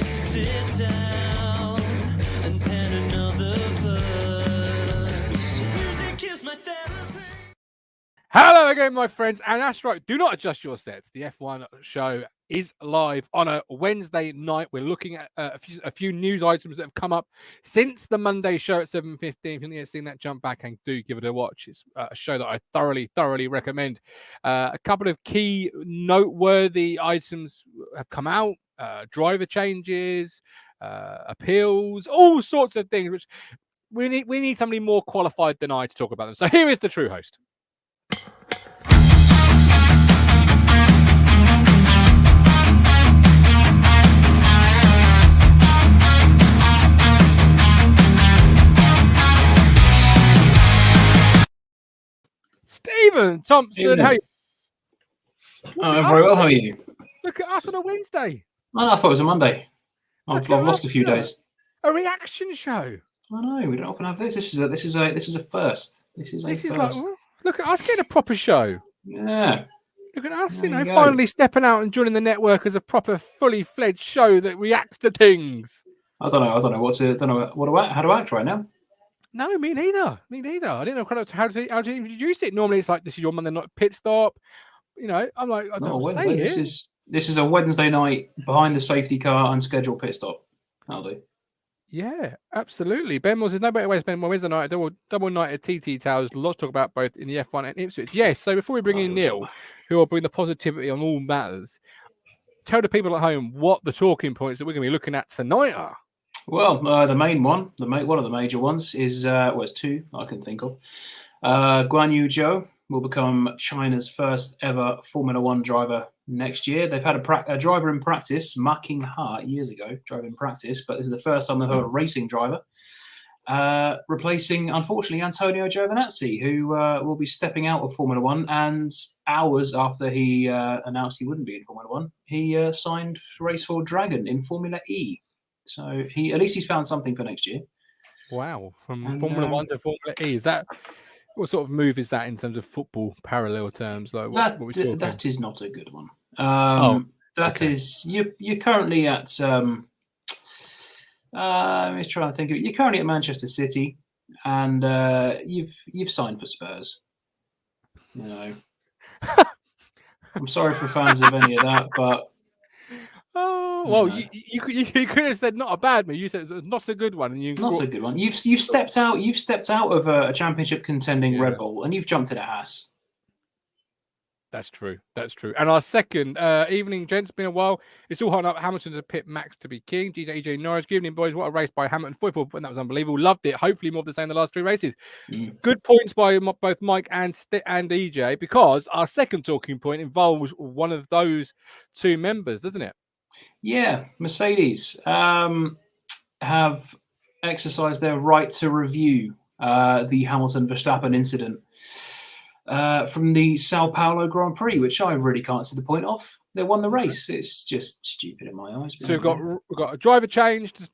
sit down and pen another verse. Music is my therapy. Hello again, my friends, and that's right. Do not adjust your sets. The F1 show is live on a Wednesday night. We're looking at a few news items that have come up since the Monday show at 7:15. If you haven't seen that, jump back and do give it a watch. It's a show that I thoroughly recommend. A couple of key noteworthy items have come out. Driver changes, appeals, all sorts of things. Which we need somebody more qualified than I to talk about them. So here is the true host. Stephen Thompson, how are you? I'm very well. How are you? Look at us on a Wednesday. I thought it was a Monday. I've lost a few days. A reaction show. I know we don't often have this. This is a first. This is like, well, look at us getting a proper show. Yeah. Look at us, There you go. finally stepping out and joining the network as a proper, fully fledged show that reacts to things. I don't know how to act right now. No, me neither. I didn't know how to introduce it. Normally, it's like, this is your Monday night pit stop. I'm like, I don't know what to say here. This is a Wednesday night behind the safety car unscheduled pit stop. That'll do. Yeah, absolutely. Ben Mills, there's no better way to spend my Wednesday night. Double night at TT Towers. Lots to talk about both in the F1 and Ipswich. Yes, so before we bring in Neill, who will bring the positivity on all matters, tell the people at home what the talking points that we're going to be looking at tonight are. Well, the main one, one of the major ones is, it's two I can think of. Guanyu Zhou will become China's first ever Formula One driver next year. They've had a driver in practice, Ma Qingha, years ago, drove in practice, but this is the first time they've had a racing driver, replacing, unfortunately, Antonio Giovinazzi, who will be stepping out of Formula One. And hours after he announced he wouldn't be in Formula One, he signed to race for Dragon in Formula E. So he's found something for next year. Wow, from Formula One to Formula E. Is that what sort of move is that in terms of football parallel terms? Like that is not a good one. You're currently at. I was trying to think of it. You're currently at Manchester City, and you've signed for Spurs. I'm sorry for fans of any of that, but. Oh well, you could have said not a bad move. You said it's not a good one, and not a good one. You've stepped out. You've stepped out of a championship contending Red Bull, and you've jumped in a Haas. That's true. And our second evening, gents, been a while. It's all hot up. Hamilton's a pit Max to be king. EJ Norris, good evening, boys. What a race by Hamilton. 44 point. That was unbelievable. Loved it. Hopefully more of the same the last three races. Good points by both Mike and EJ, because our second talking point involves one of those two members, doesn't it? Yeah, Mercedes have exercised their right to review the Hamilton-Verstappen incident from the Sao Paulo Grand Prix, which I really can't see the point of. They won the race. It's just stupid in my eyes. So we've got a driver change to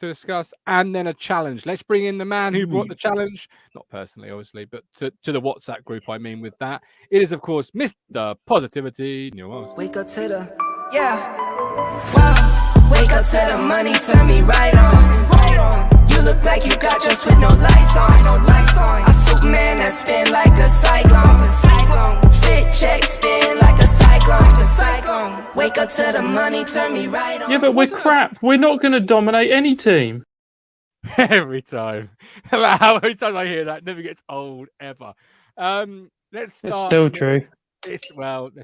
discuss, and then a challenge. Let's bring in the man who brought the challenge, not personally, obviously, but to the WhatsApp group. I mean, with that, it is of course Mr. Positivity. Wake up to the wow. Wake up to the money, turn me right on. You look like you got dressed with no lights on. I Superman that spin like a cyclone. Fit check spin like a cyclone. Wake up to the money, turn me right on. Yeah, but we're crap. We're not going to dominate any team. Every time. How many times I hear that, never gets old ever. Let's start. It's still true. This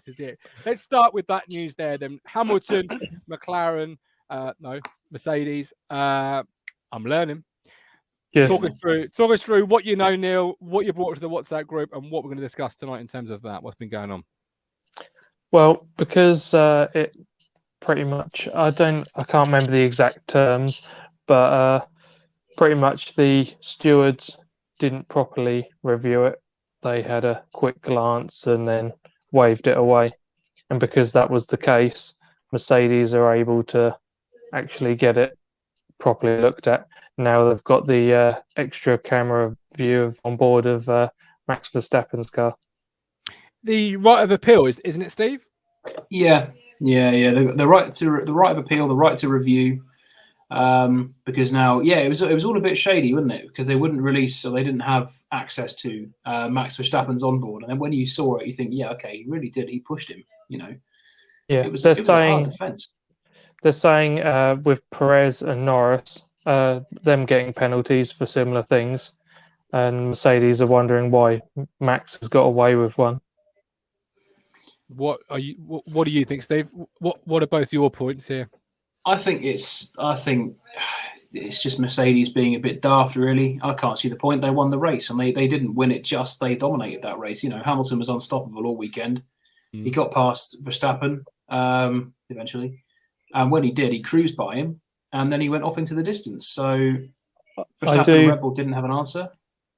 is it. Let's start with that news there then. Hamilton, McLaren, Mercedes. I'm learning. Yeah. Talk us through what you know, Neill, what you brought to the WhatsApp group, and what we're going to discuss tonight in terms of that. What's been going on? Well, because it pretty much, I can't remember the exact terms, but pretty much the stewards didn't properly review it. They had a quick glance and then waved it away. And because that was the case, Mercedes are able to actually get it properly looked at. Now they've got the extra camera view on board of Max Verstappen's car. The right of appeal, isn't it, Steve? Yeah, Yeah. The right of appeal, the right to review. Because now, it was all a bit shady, wasn't it? Because they wouldn't release, so they didn't have access to Max Verstappen's onboard. And then when you saw it, you think, yeah, okay, he really did. He pushed him. Yeah, It was a hard defense. They're saying with Perez and Norris, them getting penalties for similar things, and Mercedes are wondering why Max has got away with one. What do you think, Steve? What are both your points here? I think it's just Mercedes being a bit daft, really. I can't see the point. They won the race, and they didn't win it just. They dominated that race. Hamilton was unstoppable all weekend. He got past Verstappen eventually, and when he did, he cruised by him, and then he went off into the distance. So Verstappen and Red Bull didn't have an answer.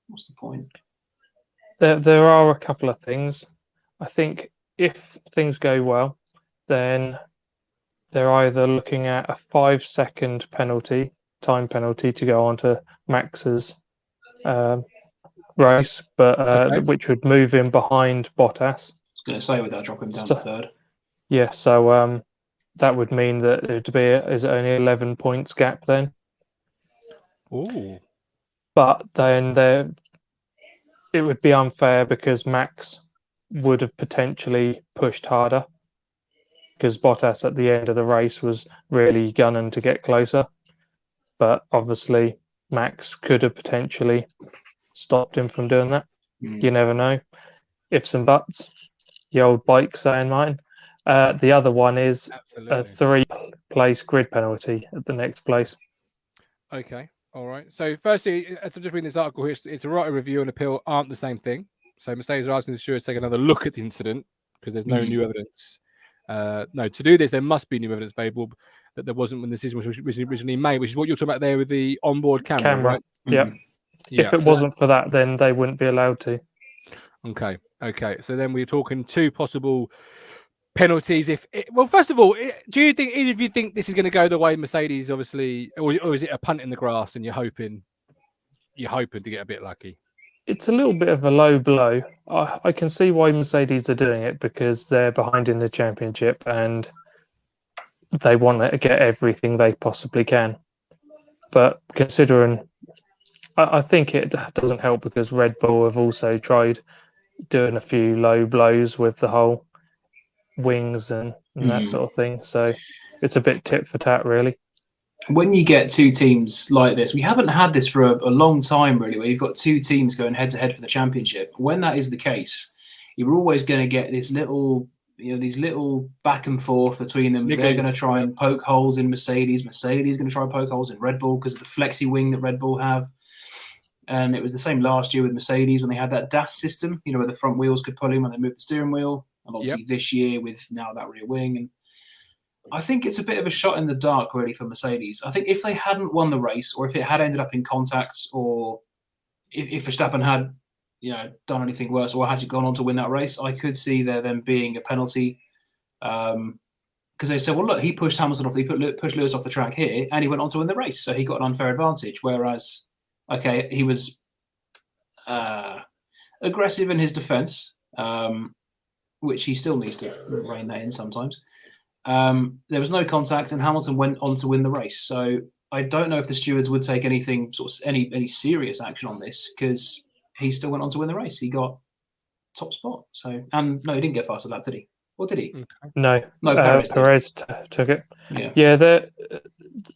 What's the point? There are a couple of things. I think if things go well, then they're either looking at a 5-second time penalty to go on to Max's race, but which would move him behind Bottas. I was going to say without dropping him down to third. Yeah, so that would mean that it would be is it only 11 points gap then? Ooh. But then it would be unfair because Max would have potentially pushed harder, because Bottas at the end of the race was really gunning to get closer. But obviously, Max could have potentially stopped him from doing that. You never know. Ifs and buts. The old bike saying mine. The other one is a 3-place grid penalty at the next place. Okay. All right. So firstly, as I'm just reading this article here, it's a right of review and appeal aren't the same thing. So Mercedes are asking the stewards to take another look at the incident because there's no new evidence. No, to do this, there must be new evidence available that there wasn't when the decision was originally made, which is what you're talking about there with the onboard camera. Right? Yeah. If it wasn't for that, then they wouldn't be allowed to. Okay. So then we're talking 2 possible penalties. First of all, do you think either of you think this is going to go the way Mercedes, obviously, or is it a punt in the grass and you're hoping to get a bit lucky? It's a little bit of a low blow. I can see why Mercedes are doing it, because they're behind in the championship and they want to get everything they possibly can. But considering, I think it doesn't help because Red Bull have also tried doing a few low blows with the whole wings and that sort of thing. So it's a bit tit for tat, really. When you get 2 teams like this, we haven't had this for a long time, really, where you've got 2 teams going head to head for the championship. When that is the case, you're always going to get this these little back and forth between them. They're going to try and poke holes in Mercedes. Mercedes is going to try and poke holes in Red Bull because of the flexi wing that Red Bull have. And it was the same last year with Mercedes when they had that DAS system, where the front wheels could pull in when they moved the steering wheel. And obviously this year with now that rear wing. And I think it's a bit of a shot in the dark, really, for Mercedes. I think if they hadn't won the race, or if it had ended up in contact, or if Verstappen had, done anything worse, or had gone on to win that race, I could see there then being a penalty. Because they said, well, look, he pushed Hamilton off, he pushed Lewis off the track here, and he went on to win the race, so he got an unfair advantage. Whereas, okay, he was aggressive in his defence, which he still needs to rein that in sometimes. There was no contact, and Hamilton went on to win the race. So I don't know if the stewards would take anything, any serious action on this, because he still went on to win the race. He got top spot. So, and no, he didn't get faster lap, did he? Or did he? No, Perez took it. Yeah.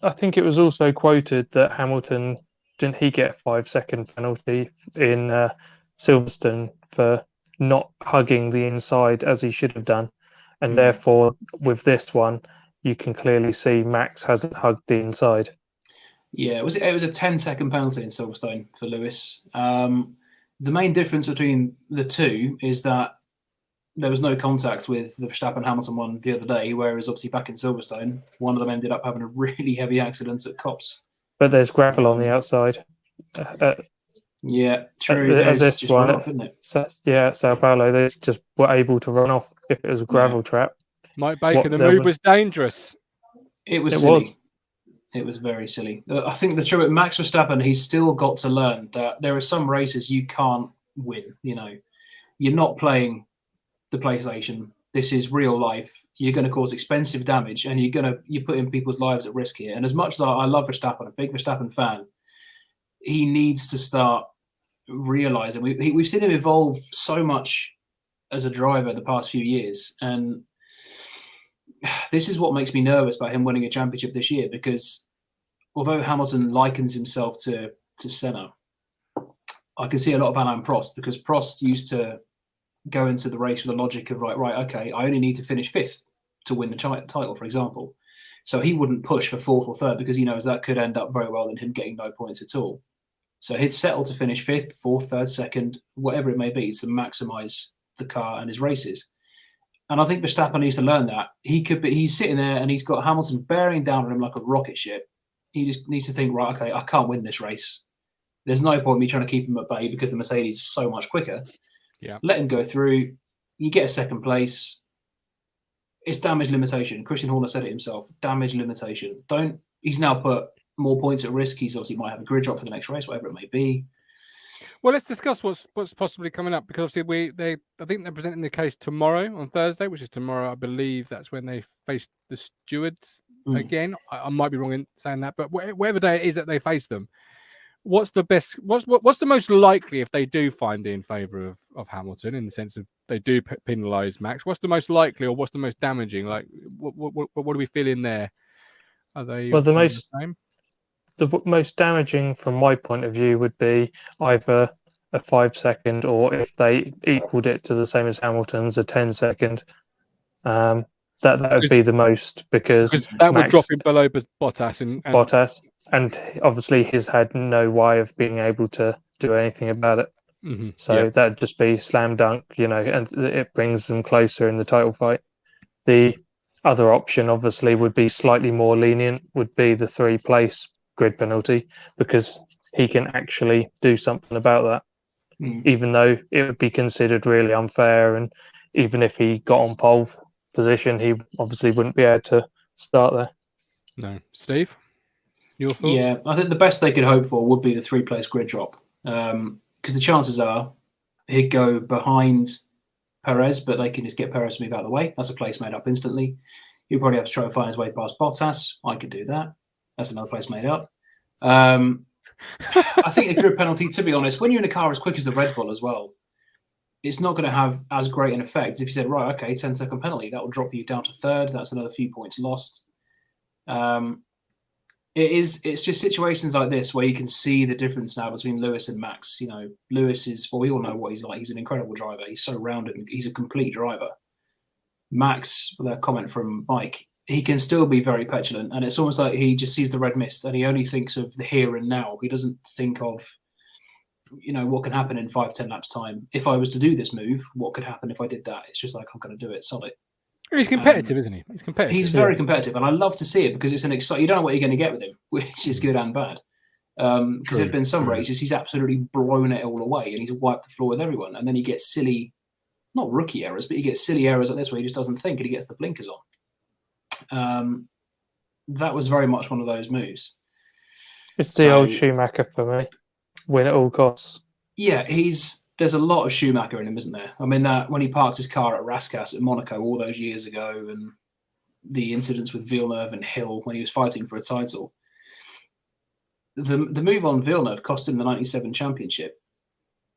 I think it was also quoted that Hamilton didn't he get a 5-second penalty in Silverstone for not hugging the inside as he should have done. And therefore, with this one, you can clearly see Max hasn't hugged the inside. Yeah, it was a 10-second penalty in Silverstone for Lewis. The main difference between the two is that there was no contact with the Verstappen-Hamilton one the other day, whereas obviously back in Silverstone, one of them ended up having a really heavy accident at Copse. But there's gravel on the outside. Yeah, true. This just one, run off, isn't it? Sao Paulo, they just were able to run off if it was a gravel trap. Mike Baker, the move was dangerous. It was silly. It was very silly. I think the truth, Max Verstappen, he's still got to learn that there are some races you can't win. You're not playing the PlayStation. This is real life. You're going to cause expensive damage, and you're putting people's lives at risk here. And as much as I love Verstappen, I'm a big Verstappen fan, he needs to start realizing we've seen him evolve so much as a driver the past few years, and this is what makes me nervous about him winning a championship this year, because although Hamilton likens himself to Senna, I can see a lot of Alain Prost, because Prost used to go into the race with the logic of right, okay, I only need to finish fifth to win the title, for example. So he wouldn't push for fourth or third, because he knows that could end up very well in him getting no points at all. So he'd settle to finish fifth, fourth, third, second, whatever it may be, to maximise the car and his races. And I think Verstappen needs to learn that. He's sitting there and he's got Hamilton bearing down on him like a rocket ship. He just needs to think, right, okay, I can't win this race. There's no point in me trying to keep him at bay because the Mercedes is so much quicker. Yeah. Let him go through. You get a second place. It's damage limitation. Christian Horner said it himself. Damage limitation. He's now put more points at risk. He's obviously might have a grid drop for the next race, whatever it may be. Well, let's discuss what's possibly coming up, because obviously I think they're presenting the case tomorrow on Thursday, which is tomorrow. I believe that's when they face the stewards again. I might be wrong in saying that, but whatever day it is that they face them, what's the most likely, if they do find it in favour of Hamilton, in the sense of they do penalise Max? What's the most likely, or what's the most damaging? Like, what do we feel in there? Are they the same? The most damaging from my point of view would be either a 5 second, or if they equaled it to the same as Hamilton's, a 10 second. That would be the most, because that would drop him below Bottas, and obviously he's had no way of being able to do anything about it. Mm-hmm. So that'd just be slam dunk, and it brings them closer in the title fight. The other option, obviously, would be slightly more lenient, would be the 3-place grid penalty, because he can actually do something about that, even though it would be considered really unfair. And even if he got on pole position, he obviously wouldn't be able to start there. No. Steve, your thoughts? Yeah, I think the best they could hope for would be the 3-place grid drop, because the chances are he'd go behind Perez, but they can just get Perez to move out of the way. That's a place made up instantly. He'd probably have to try and find his way past Bottas. I could do that. That's another place made up. I think a grid penalty, to be honest, when you're in a car as quick as the Red Bull as well, it's not going to have as great an effect as if you said, right, okay, 10-second penalty. That will drop you down to third. That's another few points lost. It's just situations like this where you can see the difference now between Lewis and Max. Lewis is, well, we all know what he's like. He's an incredible driver. He's so rounded. He's a complete driver. Max, with a comment from Mike, he can still be very petulant, and it's almost like he just sees the red mist and he only thinks of the here and now. He doesn't think of, what can happen in 5-10 laps time. If I was to do this move, what could happen if I did that? It's just like, I'm going to do it solid. He's competitive, isn't he? He's competitive. He's very competitive, and I love to see it, because it's an exciting. You don't know what you're going to get with him, which is good and bad. Because there've been some races he's absolutely blown it all away, and he's wiped the floor with everyone, and then he gets silly, not rookie errors, but he gets silly errors like this where he just doesn't think and he gets the blinkers on. That was very much one of those moves. It's the old Schumacher for me. Win at all costs. Yeah, there's a lot of Schumacher in him, isn't there? I mean, that when he parked his car at Rascasse at Monaco all those years ago, and the incidents with Villeneuve and Hill when he was fighting for a title. The move on Villeneuve cost him the 97 championship.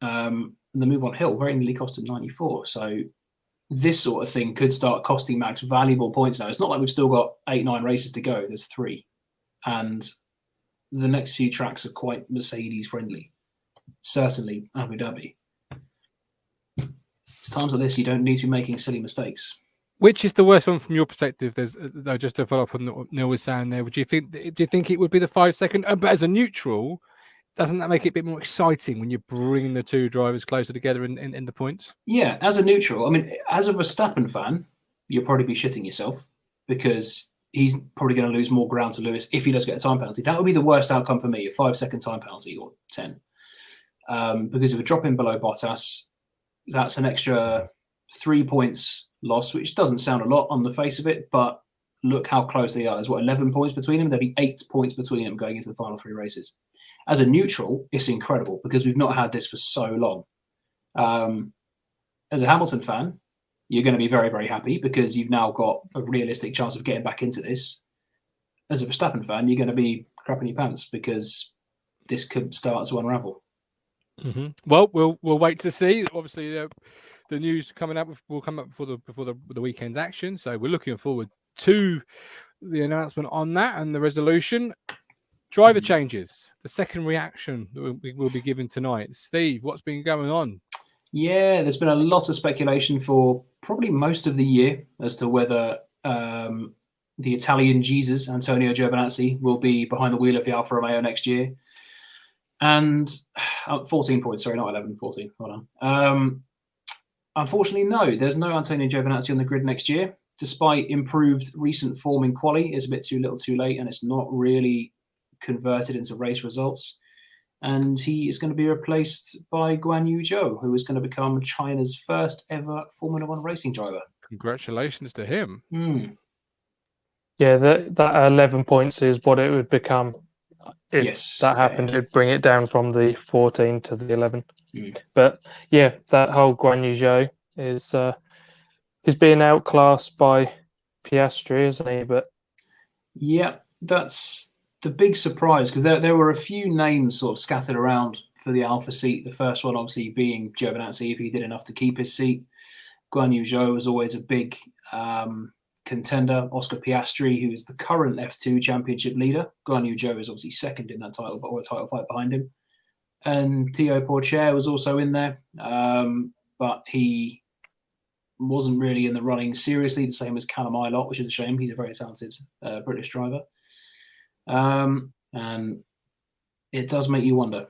The move on Hill very nearly cost him 94. So this sort of thing could start costing Max valuable points now. It's not like we've still got 8-9 races to go. There's 3. And the next few tracks are quite Mercedes friendly. Certainly Abu Dhabi. It's times like this you don't need to be making silly mistakes. Which is the worst one from your perspective? There's just to follow up on what Neill was saying there. Do you think it would be the 5 second? But as a neutral, doesn't that make it a bit more exciting when you're bringing the two drivers closer together in the points? Yeah, as a neutral, I mean, as a Verstappen fan, you'll probably be shitting yourself, because he's probably going to lose more ground to Lewis if he does get a time penalty. That would be the worst outcome for me, a 5 second time penalty or 10. Because if we drop him below Bottas, that's an extra 3 points lost, which doesn't sound a lot on the face of it, but look how close they are. There's 11 points between them. There'll be 8 points between them going into the final 3 races. As a neutral, it's incredible, because we've not had this for so long. As a Hamilton fan, you're going to be very, very happy because you've now got a realistic chance of getting back into this. As a Verstappen fan, you're going to be crapping your pants because this could start to unravel. Mm-hmm. Well, we'll wait to see. Obviously, the news coming up will come up before the weekend's action. So we're looking forward to the announcement on that and the resolution. Driver changes. The second reaction that we will be given tonight. Steve, what's been going on? Yeah, there's been a lot of speculation for probably most of the year as to whether the Italian Jesus, Antonio Giovinazzi, will be behind the wheel of the Alfa Romeo next year. And 14 points, sorry, not 11, 14. Hold on. Unfortunately, no, there's no Antonio Giovinazzi on the grid next year, despite improved recent form in quali. It's a bit too little too late, and it's not really converted into race results. And he is going to be replaced by Guanyu Zhou, who is going to become China's first ever Formula One racing driver. Congratulations to him. Yeah, that 11 points is what it would become if Yes, that happened. It'd bring it down from the 14 to the 11. But yeah, that whole Guanyu Zhou is he's being outclassed by Piastri, isn't he? But yeah, that's the big surprise because there were a few names sort of scattered around for the Alpha seat. The first one, obviously, being Giovinazzi, if he did enough to keep his seat. Guanyu Zhou was always a big contender. Oscar Piastri, who is the current F2 championship leader. Guanyu Zhou is obviously second in that title, or a title fight behind him. And Theo Pourchaire was also in there, but he wasn't really in the running seriously, the same as Callum Ilott, which is a shame. He's a very talented British driver. And it does make you wonder.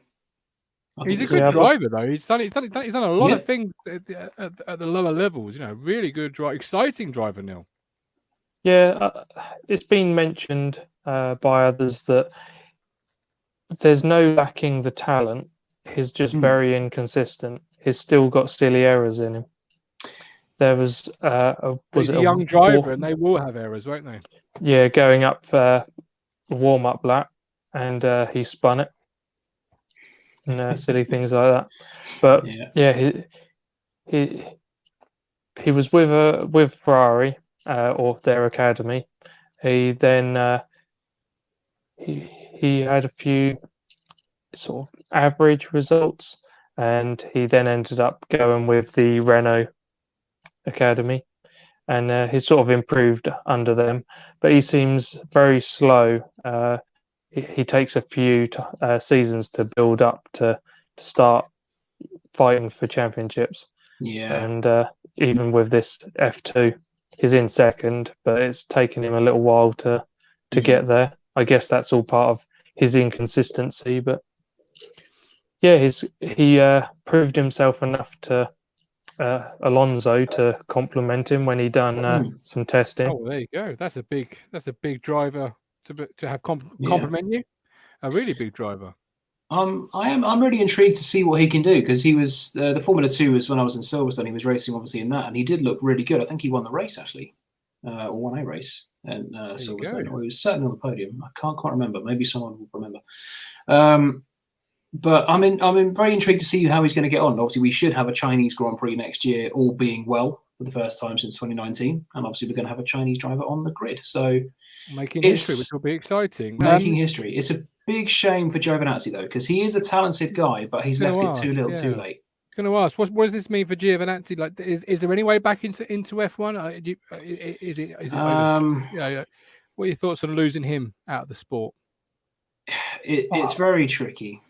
He's a good driver, though. He's done a lot of things at the lower levels. You know, really good driver, exciting driver, Neill. Yeah, it's been mentioned by others that there's no lacking the talent. He's just very inconsistent. He's still got silly errors in him. There was a young driver, and they will have errors, won't they? Yeah, going up a warm-up lap, and he spun it, and silly things like that. But he was with Ferrari or their academy. He then he had a few sort of average results, and he then ended up going with the Renault academy, and he's sort of improved under them, but he seems very slow. He takes a few seasons to build up to start fighting for championships. And even with this F2, he's in second, but it's taken him a little while to get there. I guess that's all part of his inconsistency, but yeah, he proved himself enough to Alonso to compliment him when he done some testing. Oh, there you go. That's a big driver to have compliment you. A really big driver. I'm really intrigued to see what he can do because he was the Formula 2 was when I was in Silverstone. He was racing obviously in that, and he did look really good. I think he won the race actually, or won a race in Silverstone, or he was certainly on the podium. I can't quite remember. Maybe someone will remember. But I'm very intrigued to see how he's going to get on. Obviously, we should have a Chinese Grand Prix next year, all being well, for the first time since 2019, and obviously we're going to have a Chinese driver on the grid. So making history, which will be exciting. Making history. It's a big shame for Giovinazzi though, because he is a talented guy, but he's left it too little, too late. I was going to ask, what does this mean for Giovinazzi? Like, is there any way back into F1? Is it what are your thoughts on losing him out of the sport? It's very tricky.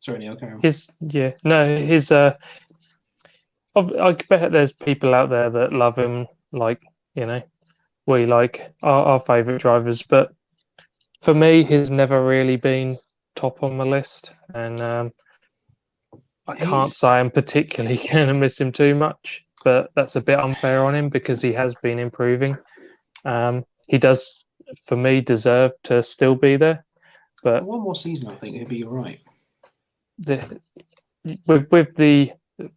Sorry, Neil, carry on. I bet there's people out there that love him, like, we like our favourite drivers, but for me, he's never really been top on my list, and I can't say I'm particularly going to miss him too much, but that's a bit unfair on him because he has been improving. He does, for me, deserve to still be there. But one more season, I think he'll be all right. With the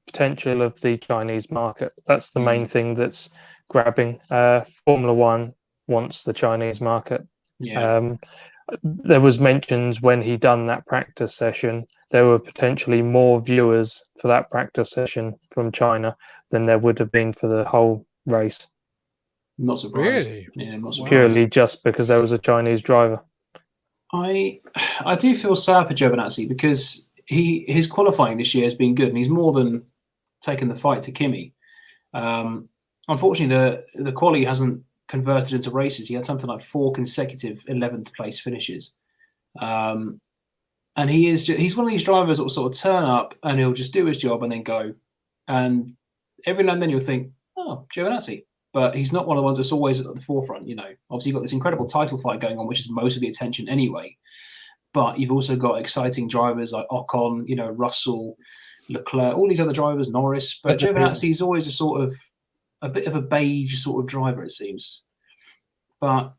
potential of the Chinese market, that's the main thing that's grabbing. Formula One wants the Chinese market. There was mentions when he done that practice session there were potentially more viewers for that practice session from China than there would have been for the whole race, Not surprised. Really? Yeah, I'm not surprised. purely just because there was a Chinese driver. I do feel sad for Giovinazzi because his qualifying this year has been good, and he's more than taken the fight to Kimi. Unfortunately, the quali hasn't converted into races. He had something like 4 consecutive 11th place finishes, and he's one of these drivers that will sort of turn up and he'll just do his job and then go. And every now and then you'll think, oh, Giovinazzi. But he's not one of the ones that's always at the forefront. You know, obviously you've got this incredible title fight going on, which is most of the attention anyway. But you've also got exciting drivers like Ocon, you know, Russell, Leclerc, all these other drivers, Norris. But Giovinazzi is always a bit of a beige sort of driver, it seems. But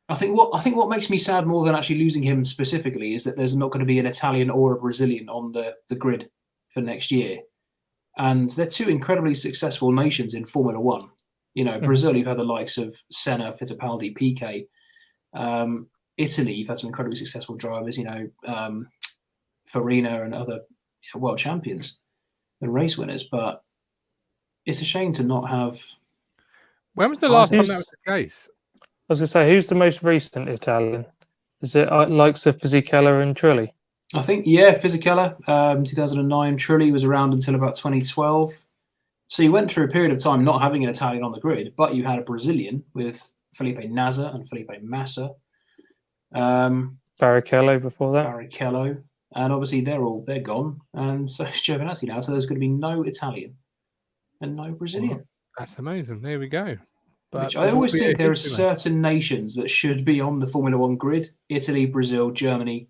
I think what makes me sad more than actually losing him specifically is that there's not going to be an Italian or a Brazilian on the grid for next year. And they're two incredibly successful nations in Formula One. You know, Brazil, you've had the likes of Senna, Fittipaldi, Piquet. Italy, you've had some incredibly successful drivers, you know, Farina and other world champions and race winners. But it's a shame to not have. When was the last time that was the case? I was going to say, who's the most recent Italian? Is it likes of Fisichella and Trulli? I think, yeah, Fisichella, 2009. Trulli was around until about 2012. So you went through a period of time not having an Italian on the grid, but you had a Brazilian with Felipe Nasr and Felipe Massa. Barrichello before that. Barrichello. And obviously they're gone. And so it's Giovinazzi now. So there's going to be no Italian and no Brazilian. Oh, that's amazing. There we go. But which I always think there are certain nations that should be on the Formula One grid. Italy, Brazil, Germany,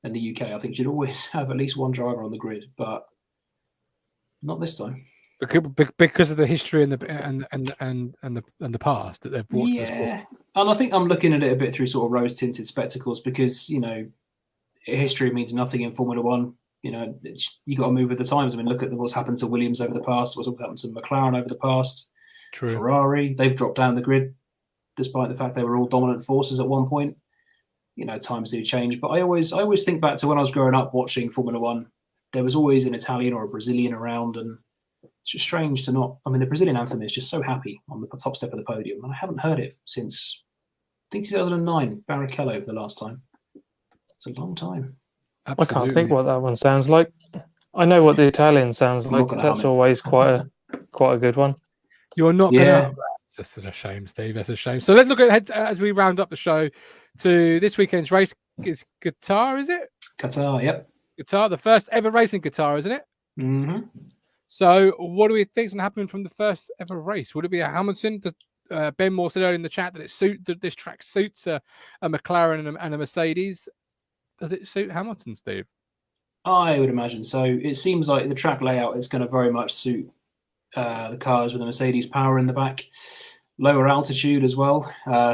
and the UK. I think should always have at least one driver on the grid, but not this time. Because of the history and the past that they've brought to the sport. And I think I'm looking at it a bit through sort of rose-tinted spectacles because, you know, history means nothing in Formula One. You know, you got to move with the times. I mean, look at what's happened to Williams over the past, what's happened to McLaren over the past. True. Ferrari, they've dropped down the grid despite the fact they were all dominant forces at one point. You know, times do change. But I always think back to when I was growing up watching Formula One. There was always an Italian or a Brazilian around, and it's just strange to not. I mean, the Brazilian anthem is just so happy on the top step of the podium, and I haven't heard it since I think 2009, Barrichello the last time. It's a long time. Absolutely. I can't think what that one sounds like. I know what the Italian sounds like. That's always quite a good one. You're not going to. That's just a shame, Steve. That's a shame. So let's look ahead as we round up the show to this weekend's race. Is Qatar, is it? Qatar, yep. Qatar, the first ever race in Qatar, isn't it? Mm-hmm. So what do we think is going to happen from the first ever race? Would it be a Hamilton? Ben Moore said earlier in the chat that this track suits a McLaren and a Mercedes. Does it suit Hamilton, Steve? I would imagine so. It seems like the track layout is going to very much suit the cars with the Mercedes power in the back. Lower altitude as well.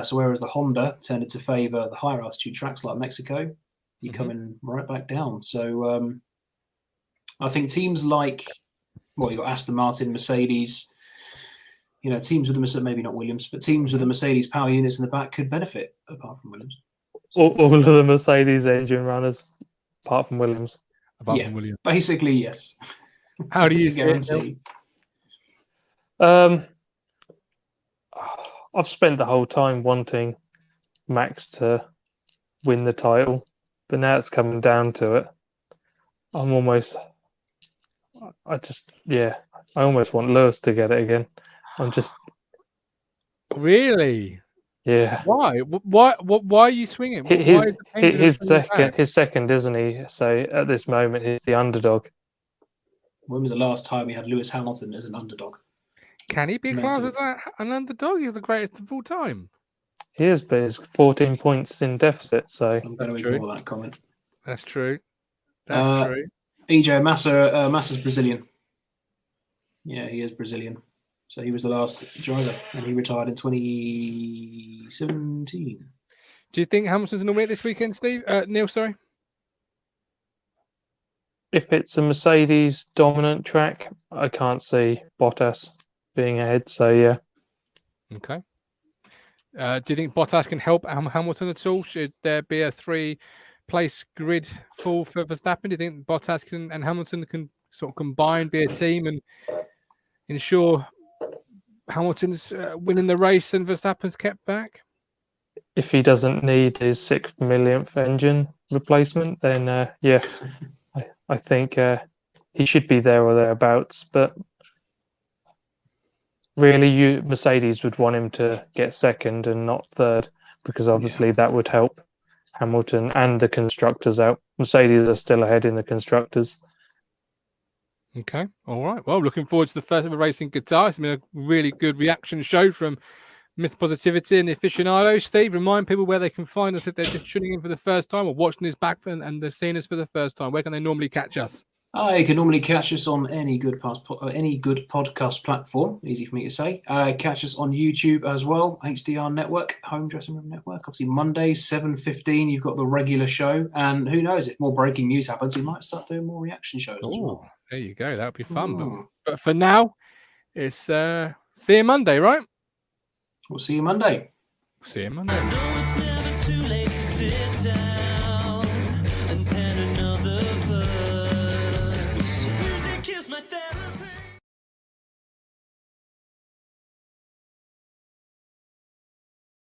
So whereas the Honda tended to favour the higher altitude tracks like Mexico, you're coming right back down. So I think teams like, well, you've got Aston Martin, Mercedes, you know, teams with the maybe not Williams, but teams with the Mercedes power units in the back could benefit apart from Williams. All of the Mercedes engine runners, apart from Williams. Apart from Williams. Basically, yes. How do you guarantee? I've spent the whole time wanting Max to win the title, but now it's coming down to it. I almost want Lewis to get it again. Really? Yeah. Why? Why are you swinging? His second, isn't he? So at this moment, he's the underdog. When was the last time we had Lewis Hamilton as an underdog? Can he be classed as an underdog? He's the greatest of all time. He is, but he's 14 points in deficit. So I'm going to ignore that comment. That's true. That's true. EJ Massa's Brazilian. Yeah, he is Brazilian. So he was the last driver, and he retired in 2017. Do you think Hamilton's going to win it this weekend, Steve? Neil, sorry. If it's a Mercedes dominant track, I can't see Bottas being ahead. So yeah. Okay. Do you think Bottas can help Hamilton at all? Should there be a 3 place grid full for Verstappen? Do you think Bottas and Hamilton can sort of combine, be a team, and ensure Hamilton's winning the race and Verstappen's kept back? If he doesn't need his 6 millionth engine replacement, then yeah, I think he should be there or thereabouts. But really, Mercedes would want him to get second and not third, because obviously that would help Hamilton and the constructors out. Mercedes are still ahead in the constructors. Okay, all right. Well, looking forward to the first ever racing guitar. It's been a really good reaction show from Mr. Positivity and the aficionados. Steve, remind people where they can find us if they're just tuning in for the first time or watching this back and they're seeing us for the first time. Where can they normally catch us? You can normally catch us on any good podcast platform. Easy for me to say. Catch us on YouTube as well. HDR Network, Home Dressing Room Network. Obviously Mondays 7:15. You've got the regular show, and who knows, if more breaking news happens, we might start doing more reaction shows as well. There you go. That would be fun. But for now, it's see you Monday, right? We'll see you Monday. See you Monday. No, it's never too late to sit down and pen another verse. Music is my therapy.